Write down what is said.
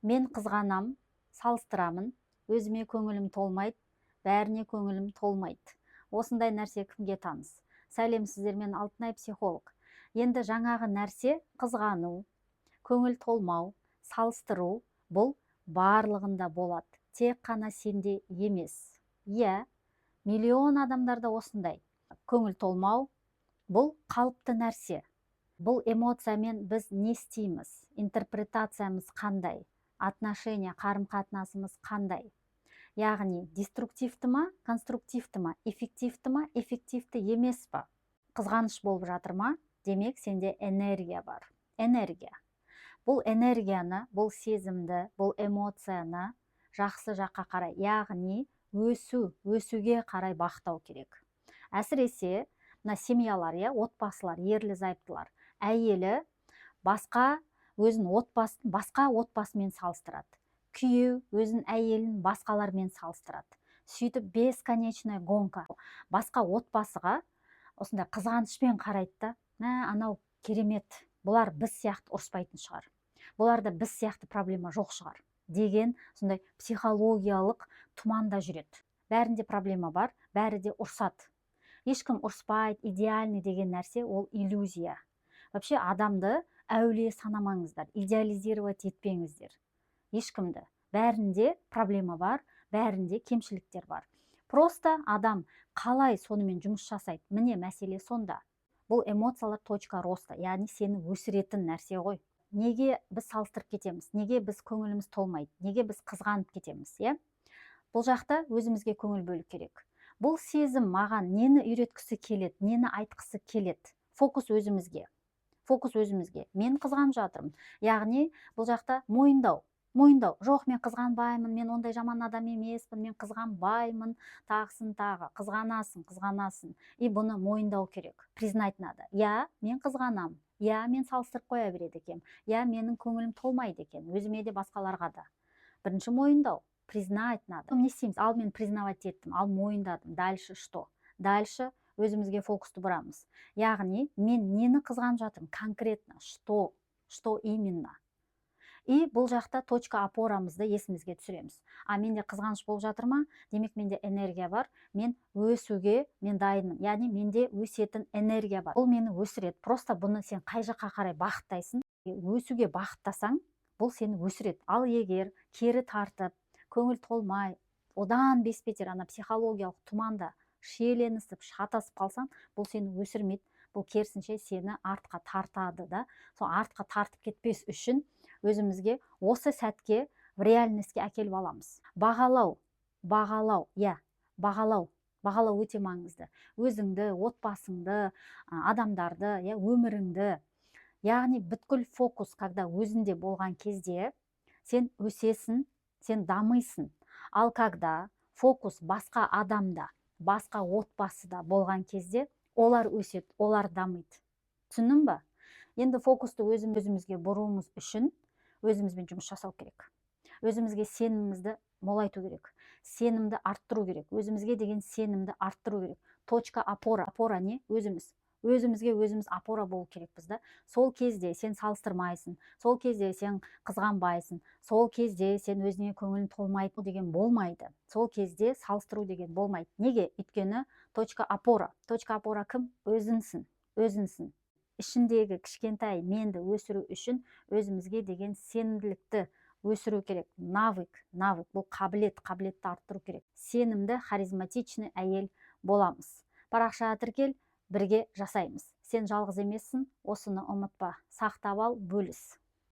Мен қызғанам, салыстырамын, өзіме көңілім толмайды, бәріне көңілім толмайды. Осындай нәрсе кімге таныс? Сәлем, сіздермен Алтынай психолог. Енді жаңағы нәрсе қызғану, көңіл толмау, салыстыру, бұл барлығында болады. Тек қана сенде емес. Иә, миллион адамдарда осындай. Көңіл толмау, бұл қалыпты нәрсе. Бұл эмоциямен біз не істейміз? Интерпретациямыз қандай? Отношения, қарым-қатынасымыз қандай? Яғни деструктивті ма, конструктивті ма, эффективті ма, эффективті емес па? Қызғаныш болып жатыр ма? Демек, сенде энергия бар. Энергия. Бұл энергияны, бұл сезімді, бұл эмоцияны жақсы жаққа қарай, яғни өсуге қарай бақтау керек. Әсіресе мына семьялар, отбасылар, ерлі-зайыптылар, әйелі басқа отбасымен салыстырады. Күйеу өзін әйелін басқалармен салыстырады. Сөйтіп бесконечная гонка. Басқа отбасыға осындай қызғанышпен қарайды да, анау керемет, бұлар біз сияқты ұрыспайтын шығар. Бұларда біз сияқты проблема жоқ шығар деген сондай психологиялық тұманда жүреді. Бәрінде проблема бар, бәрі де ұрсады. Ешкім ұрыспайды, идеальный деген нәрсе ол иллюзия. Вообще адамды әулие санамаңыздар, идеализировать етпеңіздер. Ешкімді. Бәрінде проблема бар, бәрінде кемшіліктер бар. Просто адам қалай сонымен жұмыс жасайды? Міне мәселе сонда. Бұл эмоциялар точка роста, яғни сені өсіретін нәрсе ғой. Неге біз салыстырып кетеміз? Неге біз көңіліміз толмайды? Неге біз қызғанып кетеміз? Бұл жақта өзімізге көңіл бөлу керек. Бұл сезім маған нені үйреткісі келеді, нені айтқысы келеді? Фокус өзімізге. Мен қызғанып жатырмын. Яғни бұл жақта мойындау. Жоқ, мен қызғанбаймын, мен ондай жаман адам емеспін, мен қызғанбаймын, тағысын тағы, қызғанасың. И бұны мойындау керек. Признать надо. Мен қызғанам. Мен салыстырып қоя береді екем. Менің көңілім толмайды екен. Өзіме де басқаларға да. Бірінші мойындау. Признать надо. Не істейміз? Ал мен признавать еттім, ал мойындадым. Дальше что? Дальше өзімізге фокусты бұрамыз. Яғни, мен нені қызғанып жатырмын? Конкретно, что именно? И бұл жақта точка опорамызды есімізге түсіреміз. Менде қызғаныш болып жатыр ма? Демек, менде энергия бар. Мен өсуге, мен дайынмын. Яғни, менде өсетін энергия бар. Бұл мені өсіреді. Просто бұны сен қай жаққа қарай бағыттайсың? Өсуге бағыттасаң, бұл сені өсіреді. Ал егер кері тартып, көңіл толмай, одан бес-бетер психологиялық тұманда шиеленісіп, шатасып қалсаң, бұл сені өсірмейді. Бұл керісінше сені артқа тартады да. Сол артқа тартып кетпес үшін өзімізге осы сәтке, в реальностьке әкеліп аламыз. Бағалау өте маңызды. Өзіңді, отбасыңды, адамдарды, өміріңді. Яғни бүткіл фокус, когда өзінде болған кезде, сен өсесің, сен дамайсың. Ал когда фокус басқа адамда, басқа отбасыда болған кезде, олар өседі, олар дамиды. Түсіндің ба? Енді фокусты өзімізге бұруымыз үшін өзімізбен жұмыс жасау керек. Өзімізге сенімімізді молайту керек. Сенімді арттыру керек. Өзімізге деген сенімді арттыру керек. Точка опора. Опора не? Өзімізге өзіміз опора болу керекпіз да. Сол кезде сен салыстырмайсың, сол кезде сен қызғанбайсың, сол кезде сен өзіңе көңілің толмайды деген болмайды. Сол кезде салыстыру деген болмайды. Неге? Өйткені точка опора. Точка опора кім? Өзіңсің. Ішіндегі кішкентай менді өсіру үшін өзімізге деген сенімділікті өсіру керек. Навык. Бұл қабілетті арттыру керек. Сенімді, харизматичный әйел боламыз. Парақшаға тіркел, бірге жасаймыз. Сен жалғыз емессің, осыны ұмытпа. Сақтап ал, бөліс.